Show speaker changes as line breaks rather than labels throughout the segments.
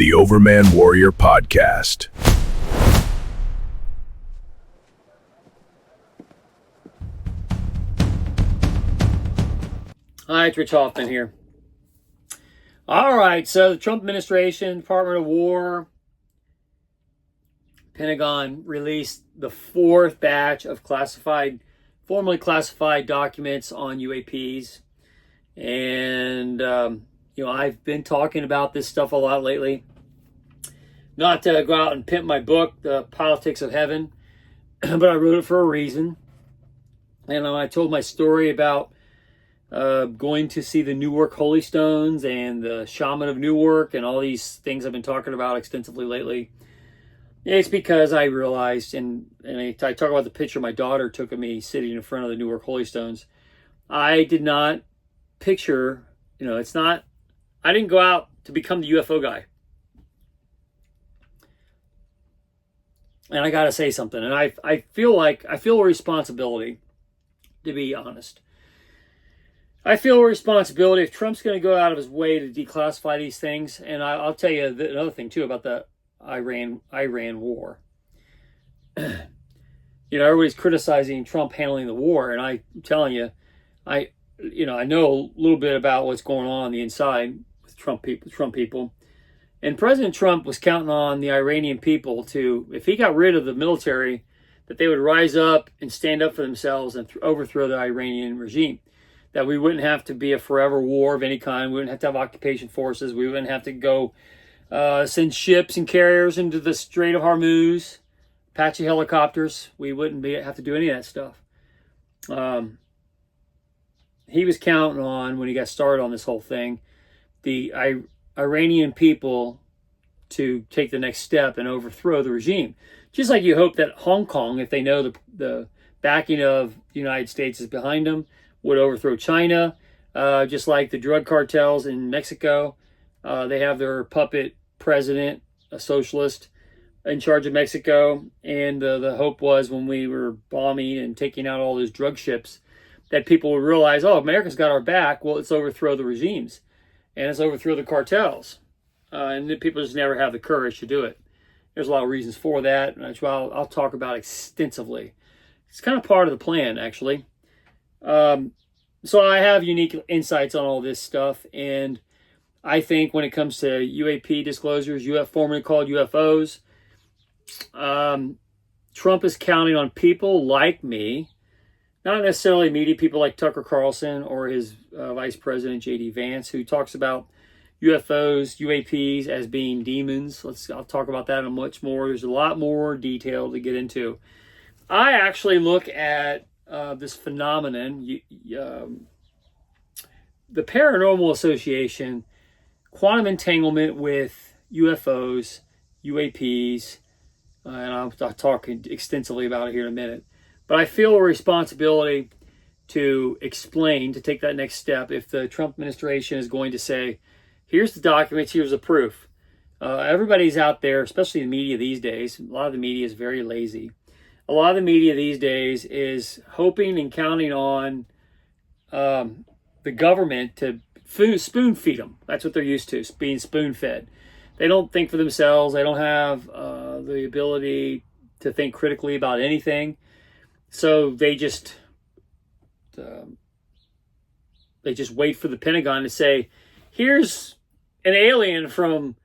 the Overman Warrior Podcast.
Hi, it's Rich Hoffman here. All right, so the Trump administration, Department of War, Pentagon released the fourth batch of formerly classified documents on UAPs. And, I've been talking about this stuff a lot lately. Not to go out and pimp my book, The Politics of Heaven, but I wrote it for a reason. And I told my story about going to see the Newark Holy Stones and the Shaman of Newark and all these things I've been talking about extensively lately. It's because I realized, and I talk about the picture my daughter took of me sitting in front of the Newark Holy Stones. I did not picture, I didn't go out to become the UFO guy. And I got to say something. And I feel a responsibility, to be honest. I feel a responsibility if Trump's going to go out of his way to declassify these things. And I'll tell you another thing, too, about the Iran war. Everybody's criticizing Trump handling the war. And I'm telling you, I know a little bit about what's going on the inside with Trump people. And President Trump was counting on the Iranian people to, if he got rid of the military, that they would rise up and stand up for themselves and overthrow the Iranian regime. That we wouldn't have to be a forever war of any kind. We wouldn't have to have occupation forces. We wouldn't have to go send ships and carriers into the Strait of Hormuz, Apache helicopters. We wouldn't have to do any of that stuff. He was counting on, when he got started on this whole thing, the Iranian people to take the next step and overthrow the regime. Just like you hope that Hong Kong, if they know the backing of the United States is behind them, would overthrow China, just like the drug cartels in Mexico. They have their puppet president, a socialist, in charge of Mexico. And the hope was, when we were bombing and taking out all those drug ships, that people would realize, oh, America's got our back. Well, let's overthrow the regimes. And let's overthrow the cartels. And the people just never have the courage to do it. There's a lot of reasons for that, and that's why I'll talk about extensively. It's kind of part of the plan, actually. So I have unique insights on all this stuff, and I think when it comes to UAP disclosures, formerly called UFOs, Trump is counting on people like me, not necessarily media people like Tucker Carlson or his Vice President J.D. Vance, who talks about UFOs, UAPs as being demons. I'll talk about that and much more. There's a lot more detail to get into. I actually look at this phenomenon, the Paranormal Association, quantum entanglement with UFOs, UAPs, and I'll talk extensively about it here in a minute. But I feel a responsibility to explain, to take that next step. If the Trump administration is going to say, here's the documents, here's the proof. Everybody's out there, especially the media these days. A lot of the media is very lazy. A lot of the media these days is hoping and counting on the government to spoon feed them. That's what they're used to, being spoon fed. They don't think for themselves. They don't have the ability to think critically about anything. So they just wait for the Pentagon to say, here's an alien from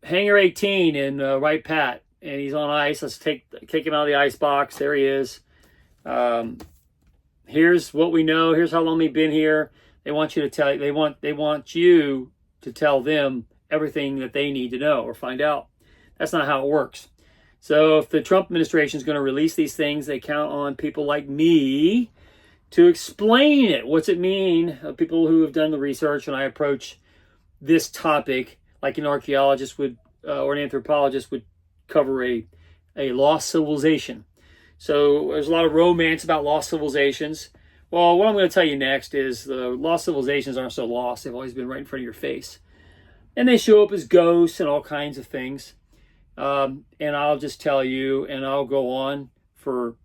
Hangar 18 in Wright Pat, and he's on ice. Let's take him out of the ice box. There he is. Here's what we know. Here's how long they've been here. They want you to tell. They want you to tell them everything that they need to know or find out. That's not how it works. So if the Trump administration is going to release these things, they count on people like me to explain it. What's it mean? People who have done the research, and I approach this topic like an archaeologist would or an anthropologist would cover a lost civilization. So there's a lot of romance about lost civilizations. Well, what I'm going to tell you next is the lost civilizations aren't so lost. They've always been right in front of your face. And they show up as ghosts and all kinds of things. And I'll just tell you, and I'll go on for,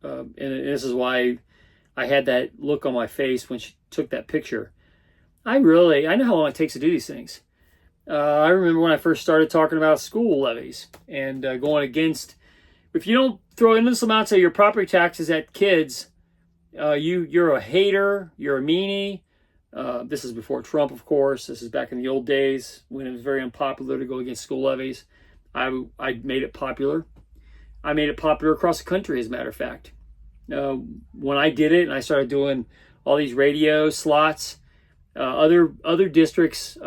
and this is why I had that look on my face when she took that picture. I know how long it takes to do these things. I remember when I first started talking about school levies and going against, if you don't throw endless amounts of your property taxes at kids, you're a hater, you're a meanie. This is before Trump, of course. This is back in the old days when it was very unpopular to go against school levies. I made it popular. I made it popular across the country, as a matter of fact. When I did it and I started doing all these radio slots, other districts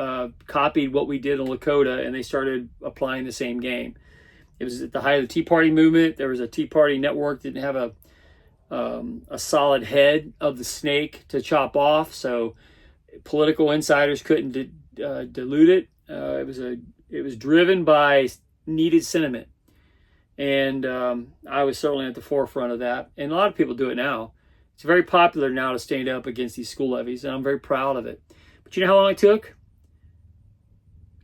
copied what we did in Lakota, and they started applying the same game. It was at the height of the Tea Party movement. There was a Tea Party network that didn't have a solid head of the snake to chop off, so political insiders couldn't dilute it. It was driven by needed sentiment, and I was certainly at the forefront of that. And a lot of people do it now. It's very popular now to stand up against these school levies, and I'm very proud of it. But you know how long it took?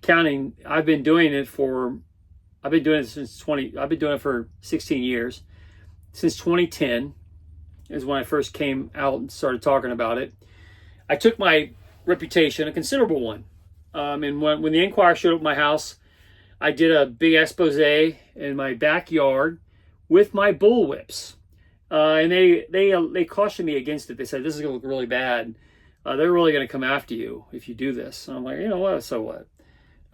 Counting. I've been doing it for 16 years. Since 2010 is when I first came out and started talking about it. I took my reputation, a considerable one. And when the Enquirer showed up at my house, I did a big expose in my backyard with my bullwhips. And they cautioned me against it. They said, this is going to look really bad. They're really going to come after you if you do this. And I'm like, you know what? So what?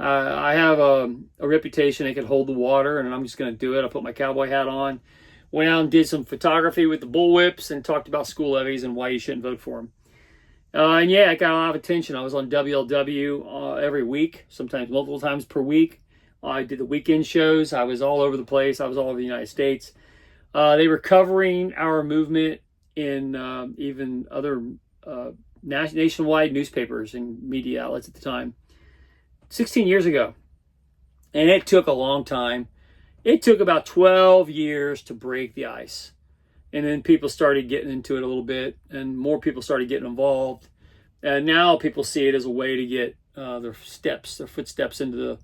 I have a reputation that can hold the water, and I'm just going to do it. I put my cowboy hat on, went out and did some photography with the bullwhips, and talked about school levies and why you shouldn't vote for them. And yeah, I got a lot of attention. I was on WLW every week, sometimes multiple times per week. I did the weekend shows. I was all over the place. I was all over the United States. They were covering our movement in even other nationwide newspapers and media outlets at the time. 16 years ago. And it took a long time. It took about 12 years to break the ice. And then people started getting into it a little bit, and more people started getting involved. And now people see it as a way to get their footsteps into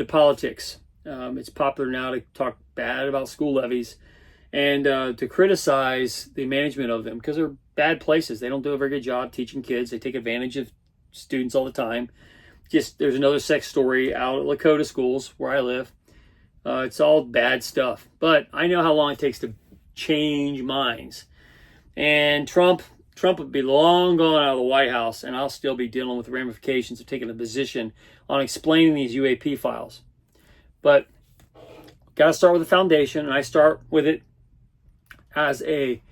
politics. It's popular now to talk bad about school levies and to criticize the management of them because they're bad places. They don't do a very good job teaching kids. They take advantage of students all the time. There's another sex story out at Lakota schools where I live. It's all bad stuff. But I know how long it takes to change minds. And Trump would be long gone out of the White House, and I'll still be dealing with the ramifications of taking a position on explaining these UAP files. But got to start with the foundation, and I start with it as a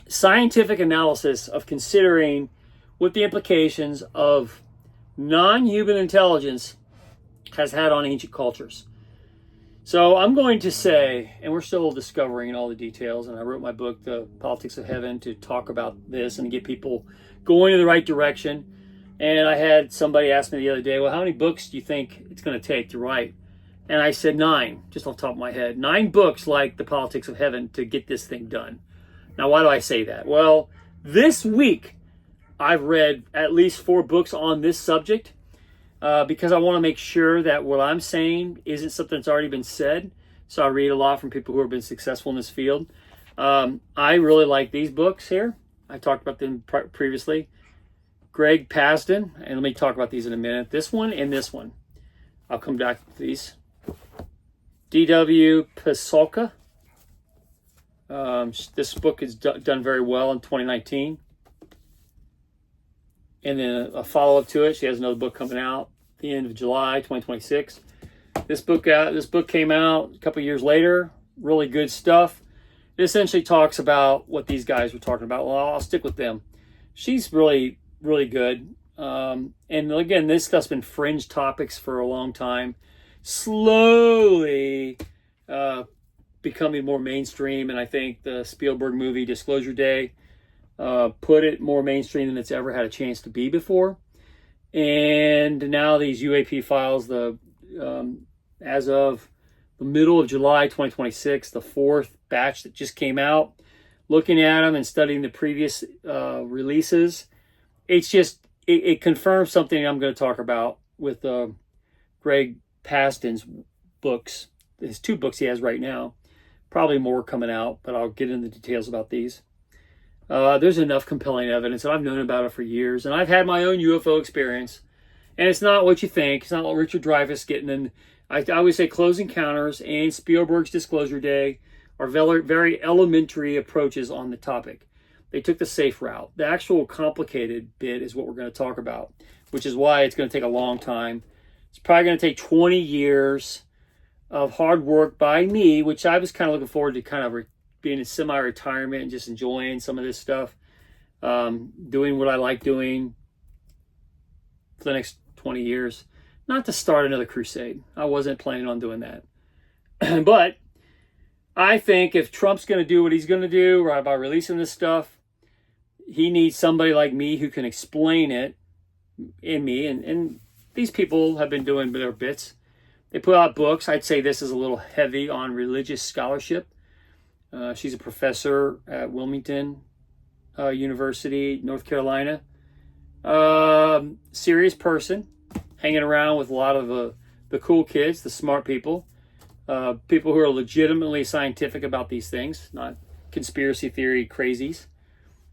scientific analysis of considering what the implications of non-human intelligence has had on ancient cultures. So I'm going to say, and we're still discovering all the details, and I wrote my book, The Politics of Heaven, to talk about this and to get people going in the right direction. And I had somebody ask me the other day, well, how many books do you think it's going to take to write? And I said 9, just off the top of my head. 9 books like The Politics of Heaven to get this thing done. Now, why do I say that? Well, this week, I've read at least 4 books on this subject because I want to make sure that what I'm saying isn't something that's already been said. So I read a lot from people who have been successful in this field. I really like these books here. I talked about them previously. Greg Pasden, and let me talk about these in a minute. This one and this one. I'll come back to these. D.W. Pasulka. This book is done very well in 2019. And then a follow-up to it. She has another book coming out at the end of July 2026. This book came out a couple years later. Really good stuff. It essentially talks about what these guys were talking about. Well, I'll stick with them. She's really, really good. And again, this stuff's been fringe topics for a long time. Slowly becoming more mainstream. And I think the Spielberg movie Disclosure Day put it more mainstream than it's ever had a chance to be before. And now these UAP files, as of the middle of July 2026, the 4th batch that just came out, looking at them and studying the previous releases, it confirms something I'm going to talk about with Greg Pasden's books. His 2 books he has right now. Probably more coming out, but I'll get into the details about these. There's enough compelling evidence, and I've known about it for years, and I've had my own UFO experience, And it's not what you think. It's not like Richard Dreyfuss getting in. I always say Close Encounters and Spielberg's Disclosure Day are very, very elementary approaches on the topic. They took the safe route. The actual complicated bit is what we're going to talk about, which is why it's going to take a long time. It's probably going to take 20 years of hard work by me, which I was kind of looking forward to kind of being in semi-retirement and just enjoying some of this stuff, doing what I like doing for the next 20 years. Not to start another crusade. I wasn't planning on doing that. But I think if Trump's going to do what he's going to do right by releasing this stuff, he needs somebody like me who can explain it in me. And these people have been doing their bits. They put out books. I'd say this is a little heavy on religious scholarship. She's a professor at Wilmington University, North Carolina. Serious person, hanging around with a lot of the cool kids, the smart people. People who are legitimately scientific about these things, not conspiracy theory crazies,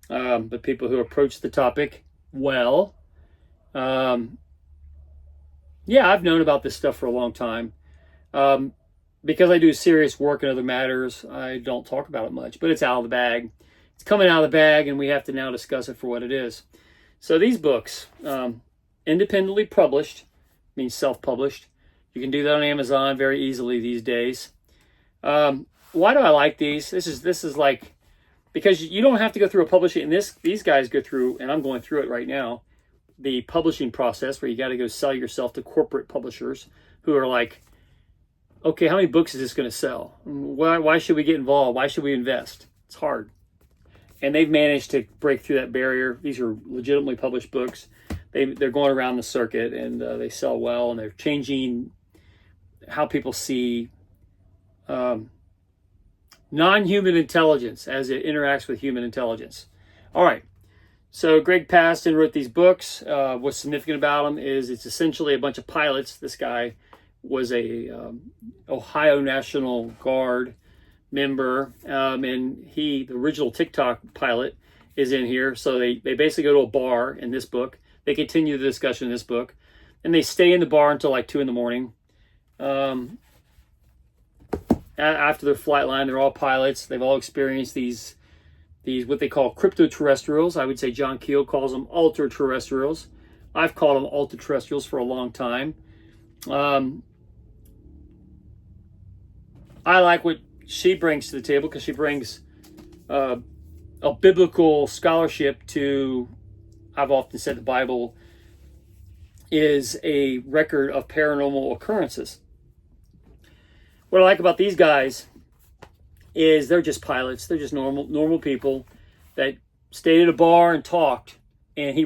but people who approach the topic well. Yeah, I've known about this stuff for a long time. Because I do serious work in other matters, I don't talk about it much, but it's out of the bag. It's coming out of the bag, and we have to now discuss it for what it is. So these books, independently published, means self-published. You can do that on Amazon very easily these days. Why do I like these? This is like, because you don't have to go through a publishing, and these guys go through, and I'm going through it right now, the publishing process where you got to go sell yourself to corporate publishers who are like, okay, how many books is this going to sell? Why should we get involved? Why should we invest? It's hard. And they've managed to break through that barrier. These are legitimately published books. They're going around the circuit, and they sell well, and they're changing how people see non-human intelligence as it interacts with human intelligence. All right. So Greg Paston wrote these books. What's significant about them is it's essentially a bunch of pilots. This guy was a Ohio National Guard member, and the original TikTok pilot is in here. So they basically go to a bar in this book. They continue the discussion in this book, and they stay in the bar until like 2 a.m. After their flight line, they're all pilots. They've all experienced these what they call crypto-terrestrials. I would say John Keel calls them ultra-terrestrials. I've called them ultra-terrestrials for a long time. I like what she brings to the table because she brings a biblical scholarship to, I've often said the Bible is a record of paranormal occurrences. What I like about these guys is they're just pilots. They're just normal people that stayed at a bar and talked, and he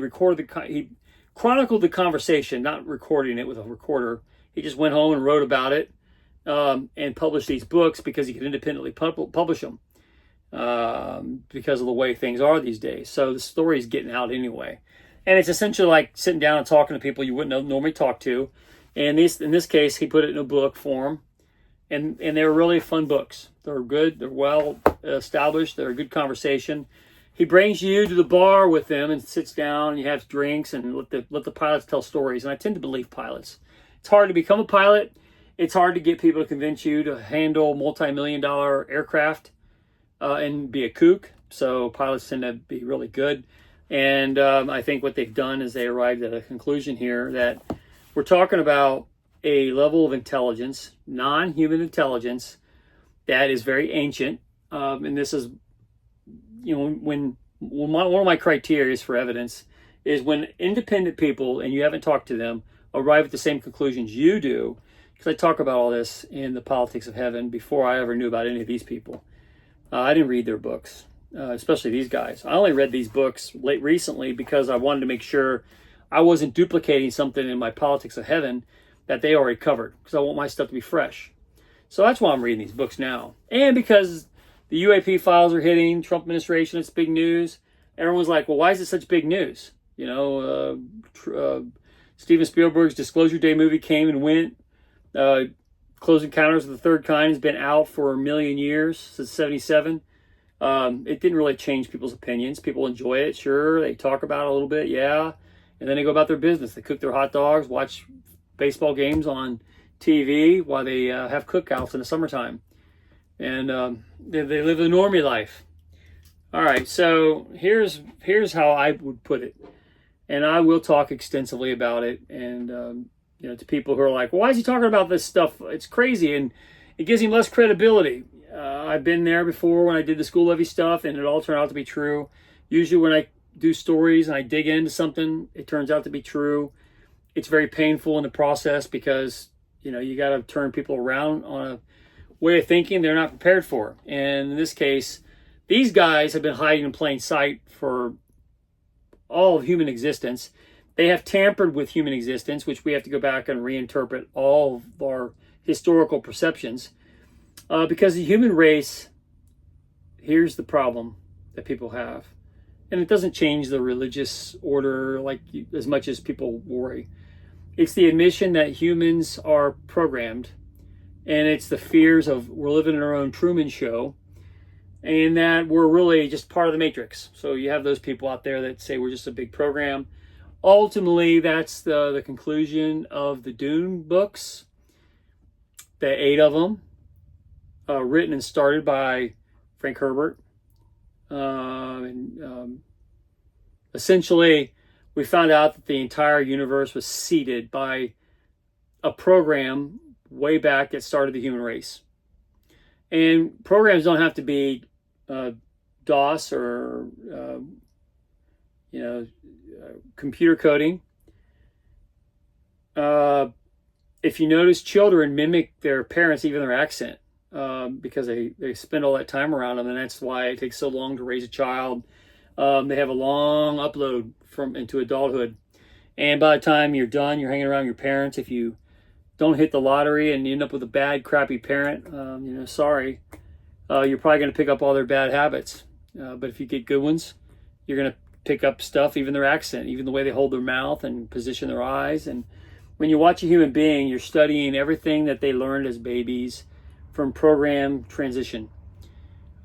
chronicled the conversation, not recording it with a recorder. He just went home and wrote about it, and published these books because he could independently publish them, because of the way things are these days. So the story is getting out anyway. And it's essentially like sitting down and talking to people you wouldn't normally talk to. And in this case, he put it in a book form. And they're really fun books. They're good. They're well established. They're a good conversation. He brings you to the bar with them and sits down, and you have drinks and let the pilots tell stories. And I tend to believe pilots. It's hard to become a pilot. It's hard to get people to convince you to handle multi-million-dollar aircraft and be a kook. So pilots tend to be really good. And I think what they've done is they arrived at a conclusion here that we're talking about a level of intelligence, non-human intelligence, that is very ancient. And this is, when one of my criteria for evidence is when independent people, and you haven't talked to them, arrive at the same conclusions you do, because I talk about all this in The Politics of Heaven before I ever knew about any of these people. I didn't read their books, especially these guys. I only read these books recently because I wanted to make sure I wasn't duplicating something in my Politics of Heaven that they already covered, because I want my stuff to be fresh. So that's why I'm reading these books now. And because the UAP files are hitting, Trump administration, it's big news. Everyone's like, well, why is it such big news? Steven Spielberg's Disclosure Day movie came and went. Close Encounters of the Third Kind has been out for a million years, since 1977. It didn't really change people's opinions. People enjoy it, sure. They talk about it a little bit, yeah. and then they go about their business. They cook their hot dogs, watch baseball games on TV while they have cookouts in the summertime. And they live the normie life. All right, so here's how I would put it. And I will talk extensively about it. And, to people who are like, well, why is he talking about this stuff? It's crazy. And it gives him less credibility. I've been there before when I did the school levy stuff, and it all turned out to be true. Usually when I do stories and I dig into something, it turns out to be true. It's very painful in the process because, you got to turn people around on a way of thinking they're not prepared for. And in this case, these guys have been hiding in plain sight for all of human existence. They have tampered with human existence, which we have to go back and reinterpret all of our historical perceptions. Because the human race, here's the problem that people have. And it doesn't change the religious order as much as people worry. It's the admission that humans are programmed. And it's the fears of we're living in our own Truman Show. And that we're really just part of the Matrix. So you have those people out there that say we're just a big program. Ultimately, that's the conclusion of the Dune books. The 8 of them. Written and started by Frank Herbert. Essentially, we found out that the entire universe was seeded by a program way back that started the human race. And programs don't have to be DOS or computer coding. If you notice, children mimic their parents, even their accent. Because they spend all that time around them, and that's why it takes so long to raise a child. They have a long upload into adulthood, and by the time you're done, you're hanging around your parents. If you don't hit the lottery and you end up with a bad, crappy parent, sorry, you're probably going to pick up all their bad habits. But if you get good ones, you're going to pick up stuff, even their accent, even the way they hold their mouth and position their eyes. And when you watch a human being, you're studying everything that they learned as babies from program transition.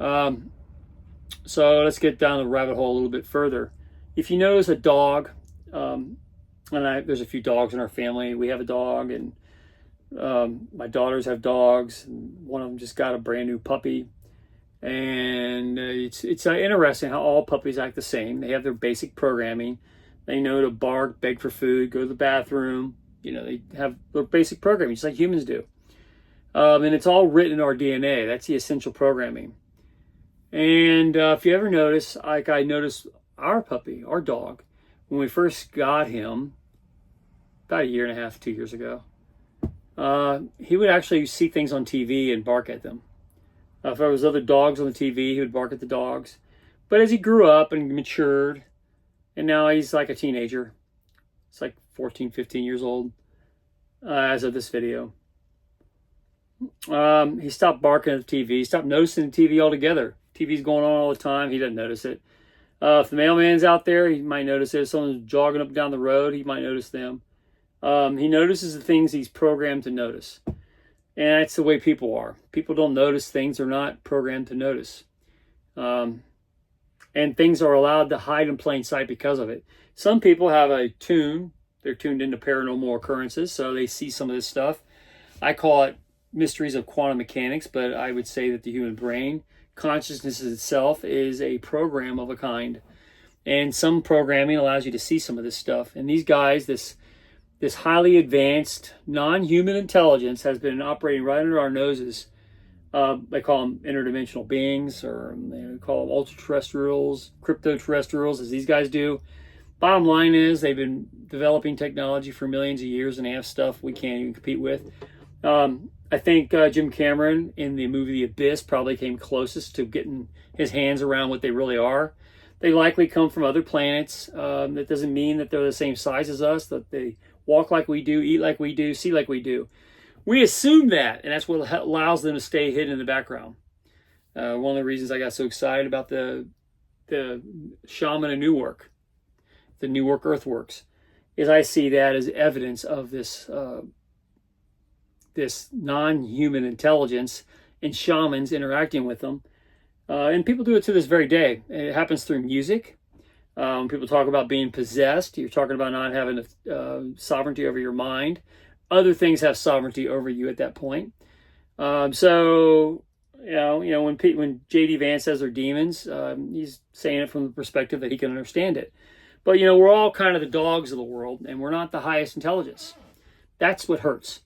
So let's get down the rabbit hole a little bit further. If you notice a dog, there's a few dogs in our family. We have a dog, and my daughters have dogs. And one of them just got a brand new puppy. And it's interesting how all puppies act the same. They have their basic programming. They know to bark, beg for food, go to the bathroom. They have their basic programming, just like humans do. And it's all written in our DNA. That's the essential programming. And if you ever notice, like I noticed our puppy, our dog, when we first got him, about 1.5 years, 2 years ago, he would actually see things on TV and bark at them. If there was other dogs on the TV, he would bark at the dogs. But as he grew up and matured, and now he's like a teenager, it's like 14, 15 years old, as of this video. He stopped barking at the TV. He stopped noticing the TV altogether. TV's going on all the time. He doesn't notice it. If the mailman's out there, he might notice it. If someone's jogging up and down the road, he might notice them. He notices the things he's programmed to notice. And that's the way people are. People don't notice things they're not programmed to notice. And things are allowed to hide in plain sight because of it. Some people have a tune. They're tuned into paranormal occurrences, so they see some of this stuff. I call it mysteries of quantum mechanics, but I would say that the human brain, consciousness itself, is a program of a kind. And some programming allows you to see some of this stuff. And these guys, this highly advanced non-human intelligence has been operating right under our noses. They call them interdimensional beings, or they call them ultra-terrestrials, crypto-terrestrials, as these guys do. Bottom line is they've been developing technology for millions of years, and they have stuff we can't even compete with. I think Jim Cameron in the movie The Abyss probably came closest to getting his hands around what they really are. They likely come from other planets. That doesn't mean that they're the same size as us, that they walk like we do, eat like we do, see like we do. We assume that, and that's what allows them to stay hidden in the background. One of the reasons I got so excited about the shaman of Newark, the Newark Earthworks, is I see that as evidence of this non-human intelligence and shamans interacting with them. And people do it to this very day. It happens through music. People talk about being possessed. You're talking about not having sovereignty over your mind. Other things have sovereignty over you at that point. So when J.D. Vance says they're demons, he's saying it from the perspective that he can understand it. But we're all kind of the dogs of the world, and we're not the highest intelligence. That's what hurts,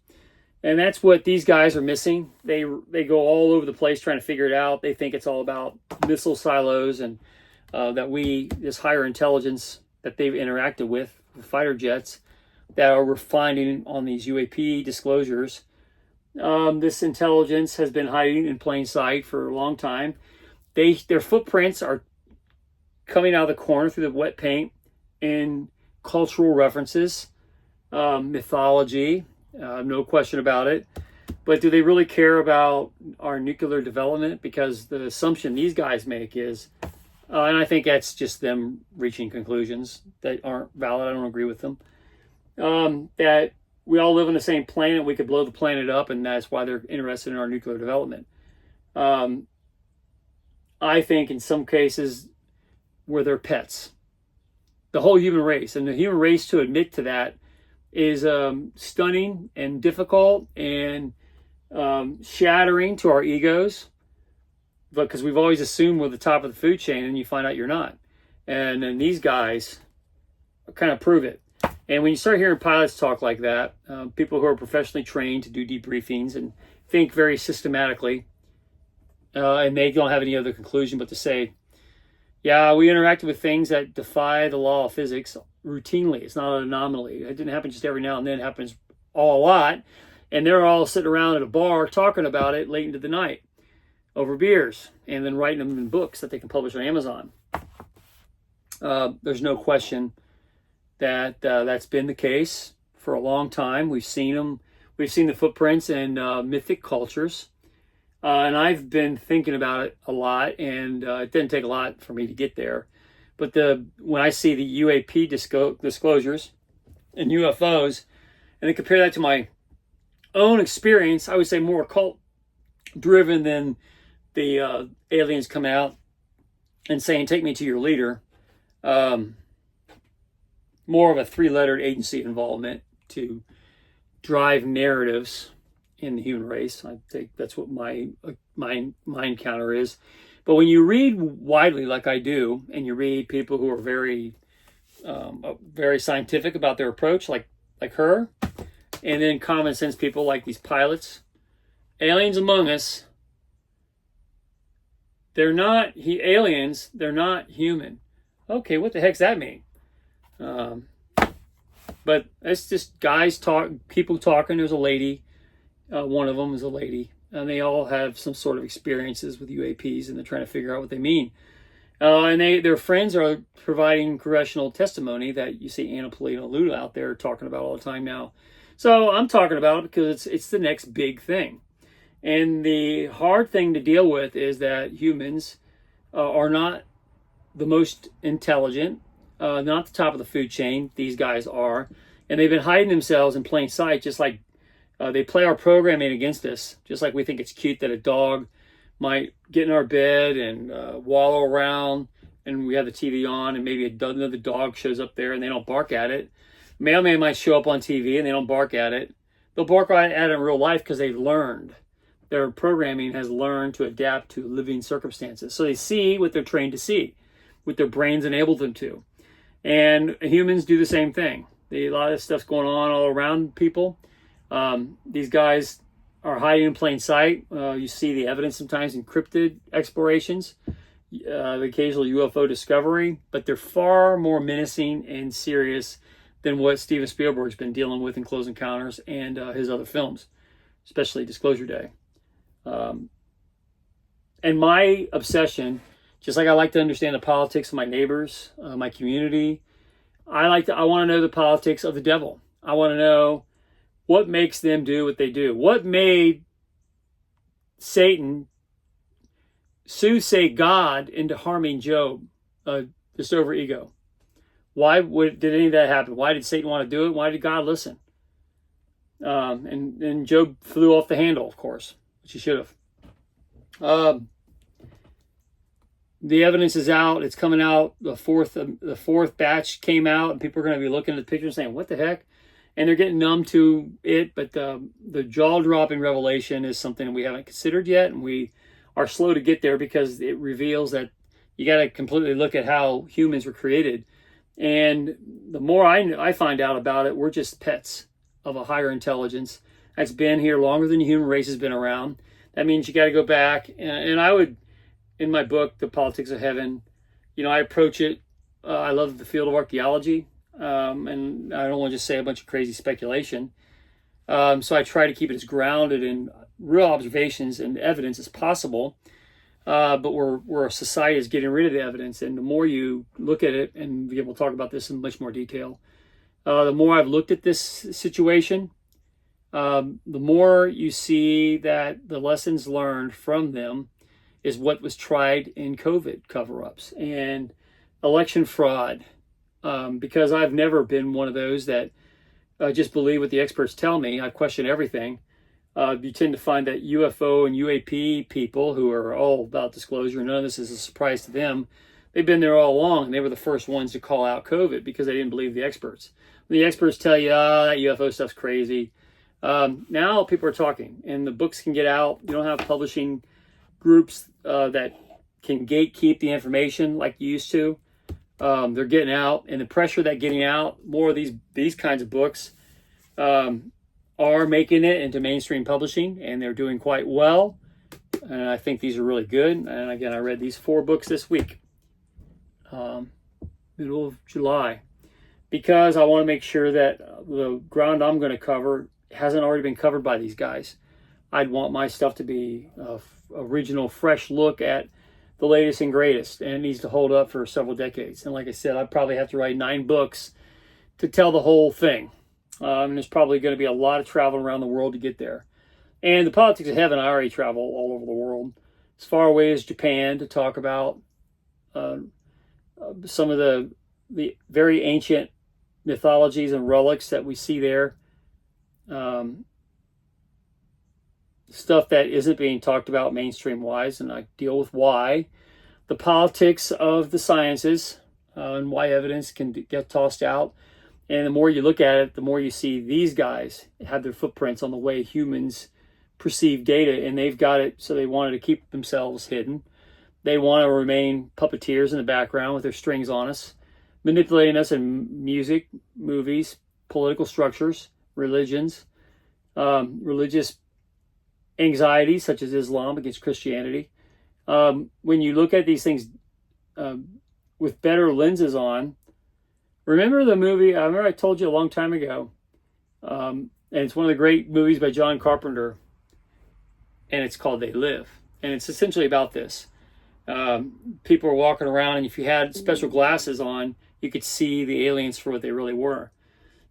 and that's what these guys are missing. They go all over the place trying to figure it out. They think it's all about missile silos and that this higher intelligence that they've interacted with, the fighter jets, that we're finding on these UAP disclosures. This intelligence has been hiding in plain sight for a long time. Their footprints are coming out of the corner through the wet paint in cultural references, mythology, no question about it. But do they really care about our nuclear development? Because the assumption these guys make is, and I think that's just them reaching conclusions that aren't valid. I don't agree with them. That we all live on the same planet. We could blow the planet up, and that's why they're interested in our nuclear development. I think in some cases we're their pets. The whole human race, and the human race to admit to that is stunning and difficult and shattering to our egos, because we've always assumed we're the top of the food chain, and you find out you're not. And then these guys kind of prove it. And when you start hearing pilots talk like that, people who are professionally trained to do debriefings and think very systematically, and they don't have any other conclusion but to say, yeah, we interacted with things that defy the law of physics routinely. It's not an anomaly. It didn't happen just every now and then. It happens a lot. And they're all sitting around at a bar talking about it late into the night over beers, and then writing them in books that they can publish on Amazon. There's no question that that's been the case for a long time. We've seen them. We've seen the footprints in mythic cultures. And I've been thinking about it a lot, and it didn't take a lot for me to get there. But when I see the UAP disclosures and UFOs, and then compare that to my own experience, I would say more occult-driven than the aliens come out and saying, take me to your leader. More of a three-lettered agency involvement to drive narratives in the human race. I think that's what my mind counter is. But when you read widely like I do, and you read people who are very scientific about their approach, like her, and then common sense people like these pilots, aliens among us, they're not aliens, they're not human. Okay, what the heck's that mean? But it's just people talking. There's a lady. One of them is a lady, and they all have some sort of experiences with UAPs, and they're trying to figure out what they mean. And their friends are providing congressional testimony that you see Anna Polito Luda out there talking about all the time now. So I'm talking about it because it's the next big thing. And the hard thing to deal with is that humans are not the most intelligent, not the top of the food chain. These guys are. And they've been hiding themselves in plain sight, just like they play our programming against us, just like we think it's cute that a dog might get in our bed and wallow around, and we have the TV on, and maybe another dog shows up there and they don't bark at it. Mailman might show up on TV and they don't bark at it. They'll bark at it in real life because they've learned. Their programming has learned to adapt to living circumstances. So they see what they're trained to see, what their brains enable them to. And humans do the same thing. A lot of stuff's going on all around people. These guys are hiding in plain sight. You see the evidence sometimes in cryptid explorations, the occasional UFO discovery, but they're far more menacing and serious than what Steven Spielberg's been dealing with in Close Encounters and his other films, especially Disclosure Day. And my obsession, just like I like to understand the politics of my neighbors, my community, I want to know the politics of the devil. I want to know what makes them do what they do. What made Satan soothsay God into harming Job just over ego? Why did any of that happen? Why did Satan want to do it? Why did God listen? And Job flew off the handle, of course, which he should have. the evidence is out. It's coming out. The fourth batch came out, and people are going to be looking at the picture and saying, "What the heck?" And they're getting numb to it. But the jaw-dropping revelation is something we haven't considered yet, and we are slow to get there because it reveals that you got to completely look at how humans were created. And the more I find out about it, we're just pets of a higher intelligence that's been here longer than the human race has been around. That means you got to go back. And I would, in my book, The Politics of Heaven, I approach it. I love the field of archaeology, and I don't want to just say a bunch of crazy speculation. So I try to keep it as grounded in real observations and evidence as possible. But we're a society is getting rid of the evidence, and the more you look at it, and we'll talk about this in much more detail, the more I've looked at this situation, the more you see that the lessons learned from them is what was tried in COVID cover-ups and election fraud. Because I've never been one of those that just believe what the experts tell me. I question everything. You tend to find that UFO and UAP people who are all about disclosure, none of this is a surprise to them. They've been there all along, and they were the first ones to call out COVID because they didn't believe the experts. When the experts tell you, that UFO stuff's crazy. Now people are talking, and the books can get out. You don't have publishing groups that can gatekeep the information like you used to. They're getting out, and the pressure that getting out, more of these kinds of books, are making it into mainstream publishing, and they're doing quite well. And I think these are really good. And again, I read these 4 books this week, middle of July, because I want to make sure that the ground I'm going to cover hasn't already been covered by these guys. I'd want my stuff to be a original, fresh look at the latest and greatest, and it needs to hold up for several decades. And like I said, I'd probably have to write 9 books to tell the whole thing. And there's probably going to be a lot of travel around the world to get there. And The Politics of Heaven, I already travel all over the world, as far away as Japan, to talk about some of the very ancient mythologies and relics that we see there. Stuff that isn't being talked about mainstream-wise, and I deal with why. The politics of the sciences, and why evidence can get tossed out. And the more you look at it, the more you see these guys have their footprints on the way humans perceive data, and they've got it so they wanted to keep themselves hidden. They want to remain puppeteers in the background with their strings on us, manipulating us in music, movies, political structures, religions, religious anxieties such as Islam against Christianity. When you look at these things with better lenses on, remember the movie, I remember I told you a long time ago, and it's one of the great movies by John Carpenter, and it's called They Live. And it's essentially about this. People are walking around, and if you had special glasses on, you could see the aliens for what they really were.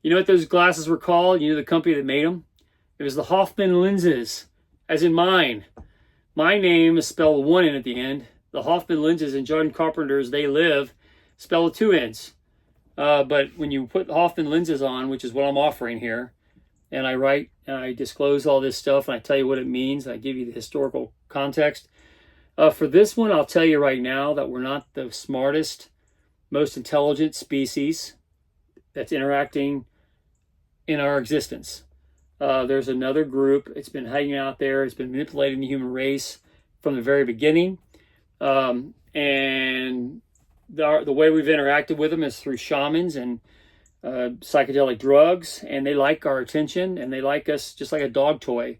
You know what those glasses were called? You know the company that made them? It was the Hoffman lenses, as in mine. My name is spelled with 1 N at the end. The Hoffman lenses in John Carpenter's They Live, spelled with 2 N's. But when you put Hoffman lenses on, which is what I'm offering here, and I write and I disclose all this stuff and I tell you what it means, I give you the historical context. For this one, I'll tell you right now that we're not the smartest, most intelligent species that's interacting in our existence. There's another group. It's been hanging out there. It's been manipulating the human race from the very beginning. And the way we've interacted with them is through shamans and psychedelic drugs, and they like our attention, and they like us just like a dog toy.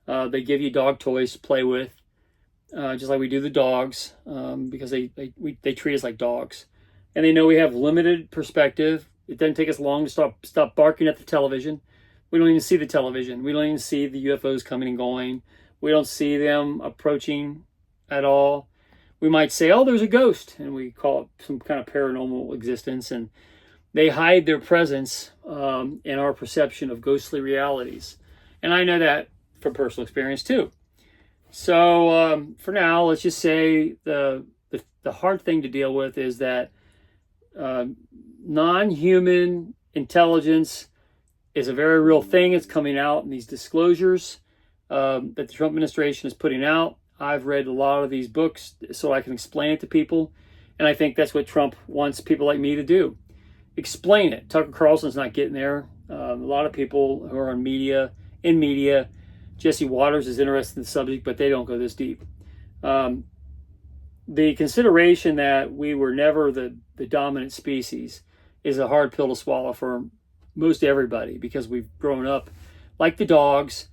They give you dog toys to play with, just like we do the dogs, because they treat us like dogs, and they know we have limited perspective. It doesn't take us long to stop barking at the television. We don't even see the television. We don't even see the UFOs coming and going. We don't see them approaching at all. We might say, oh, there's a ghost, and we call it some kind of paranormal existence, and they hide their presence in our perception of ghostly realities. And I know that from personal experience too. So for now, let's just say the hard thing to deal with is that non-human intelligence is a very real thing. It's coming out in these disclosures that the Trump administration is putting out. I've read a lot of these books so I can explain it to people. And I think that's what Trump wants people like me to do. Explain it. Tucker Carlson's not getting there. A lot of people who are in media, Jesse Waters is interested in the subject, but they don't go this deep. The consideration that we were never the dominant species is a hard pill to swallow for most everybody, because we've grown up like the dogs,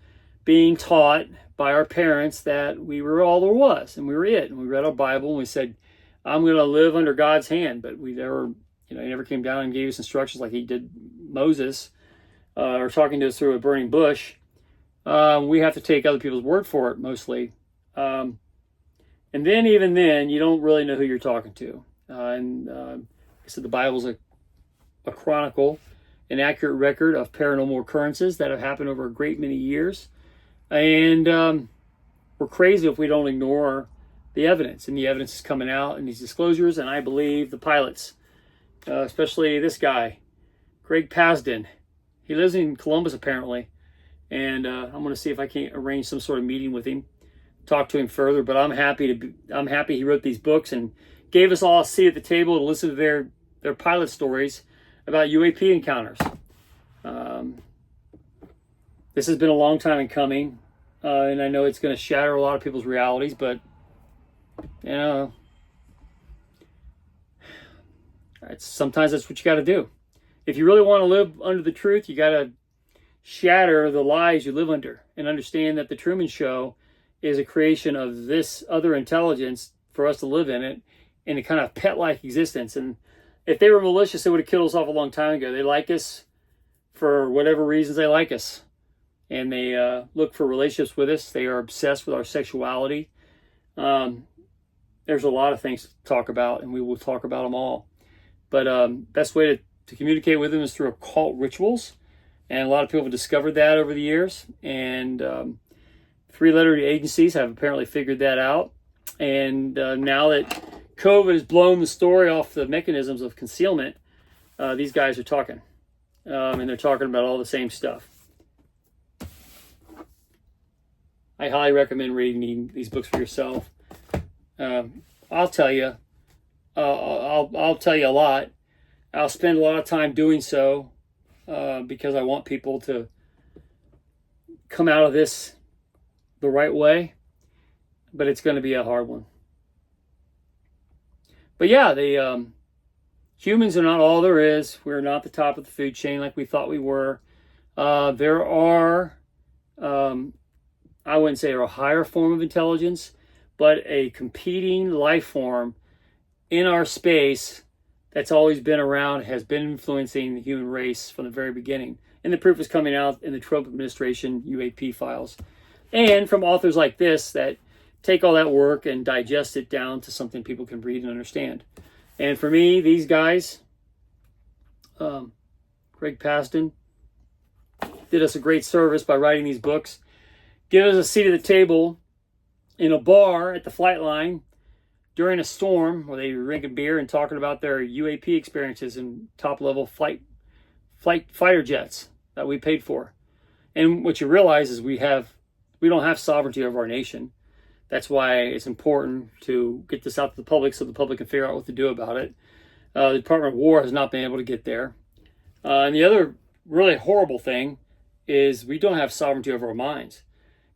being taught by our parents that we were all there was and we were it. And we read our Bible and we said, I'm going to live under God's hand. But we never, he never came down and gave us instructions like he did Moses, or talking to us through a burning bush. We have to take other people's word for it mostly. And then, even then, you don't really know who you're talking to. Like I said, the Bible's a chronicle, an accurate record of paranormal occurrences that have happened over a great many years. And we're crazy if we don't ignore the evidence. And the evidence is coming out in these disclosures. And I believe the pilots, especially this guy, Greg Pasden, he lives in Columbus apparently. And I'm going to see if I can arrange some sort of meeting with him, talk to him further. But I'm happy he wrote these books and gave us all a seat at the table to listen to their pilot stories about UAP encounters. This has been a long time in coming, and I know it's going to shatter a lot of people's realities, but sometimes that's what you got to do. If you really want to live under the truth, you got to shatter the lies you live under and understand that the Truman Show is a creation of this other intelligence for us to live in it in a kind of pet-like existence. And if they were malicious, they would have killed us off a long time ago. They like us for whatever reasons they like us. And they look for relationships with us. They are obsessed with our sexuality. There's a lot of things to talk about, and we will talk about them all. But best way to communicate with them is through occult rituals. And a lot of people have discovered that over the years. And three-letter agencies have apparently figured that out. And now that COVID has blown the story off the mechanisms of concealment, these guys are talking. And they're talking about all the same stuff. I highly recommend reading these books for yourself. I'll tell you. I'll tell you a lot. I'll spend a lot of time doing so because I want people to come out of this the right way. But it's going to be a hard one. But yeah, the humans are not all there is. We're not the top of the food chain like we thought we were. There are, I wouldn't say a higher form of intelligence, but a competing life form in our space that's always been around, has been influencing the human race from the very beginning. And the proof is coming out in the Trump administration UAP files. And from authors like this that take all that work and digest it down to something people can read and understand. And for me, these guys, Greg Pasden, did us a great service by writing these books. Give us a seat at the table in a bar at the flight line during a storm where they were drinking beer and talking about their UAP experiences in top-level fighter jets that we paid for. And what you realize is we don't have sovereignty over our nation. That's why it's important to get this out to the public so the public can figure out what to do about it. The Department of War has not been able to get there. And the other really horrible thing is we don't have sovereignty over our minds.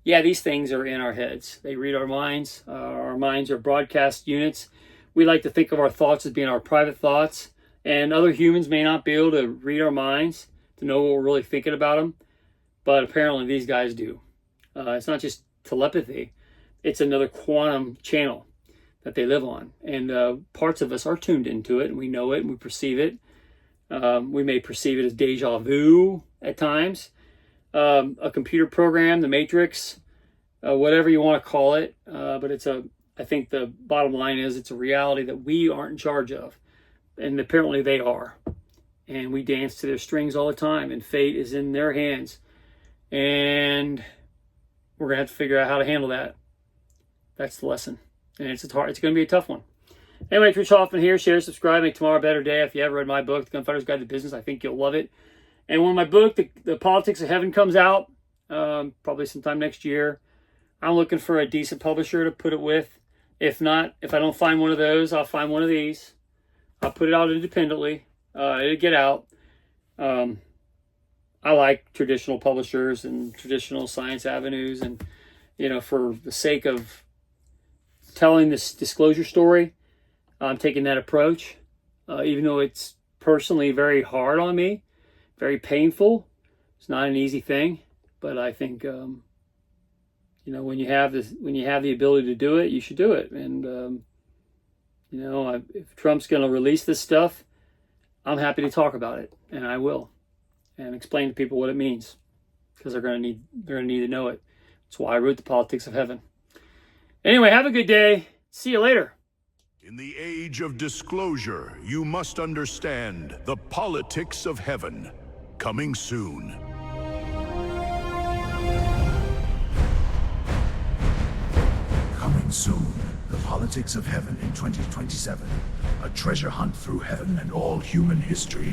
Yeah, these things are in our heads. They read our minds. Our minds are broadcast units. We like to think of our thoughts as being our private thoughts. And other humans may not be able to read our minds to know what we're really thinking about them. But apparently these guys do. It's not just telepathy. It's another quantum channel that they live on. And parts of us are tuned into it, and we know it, and we perceive it. We may perceive it as deja vu at times. A computer program, the Matrix, whatever you want to call it. But I think the bottom line is it's a reality that we aren't in charge of. And apparently they are. And we dance to their strings all the time, and fate is in their hands. And we're going to have to figure out how to handle that. That's the lesson. And it's going to be a tough one. Anyway, it's Rich Hoffman here. Share, subscribe, make tomorrow a better day. If you haven't read my book, The Gunfighter's Guide to Business, I think you'll love it. And when my book, The Politics of Heaven, comes out, probably sometime next year, I'm looking for a decent publisher to put it with. If not, if I don't find one of those, I'll find one of these. I'll put it out independently. It'll get out. I like traditional publishers and traditional science avenues, and for the sake of telling this disclosure story, I'm taking that approach, even though it's personally very hard on me, very painful. It's not an easy thing, but I think when you have the ability to do it, you should do it. And if Trump's going to release this stuff, I'm happy to talk about it, and I will, and explain to people what it means, because they're going to need to know it. That's why I wrote The Politics of Heaven. Anyway, have a good day. See you later.
In the age of disclosure, you must understand the politics of heaven. Coming soon.
Coming soon, The Politics of Heaven in 2027. A treasure hunt through heaven and all human history.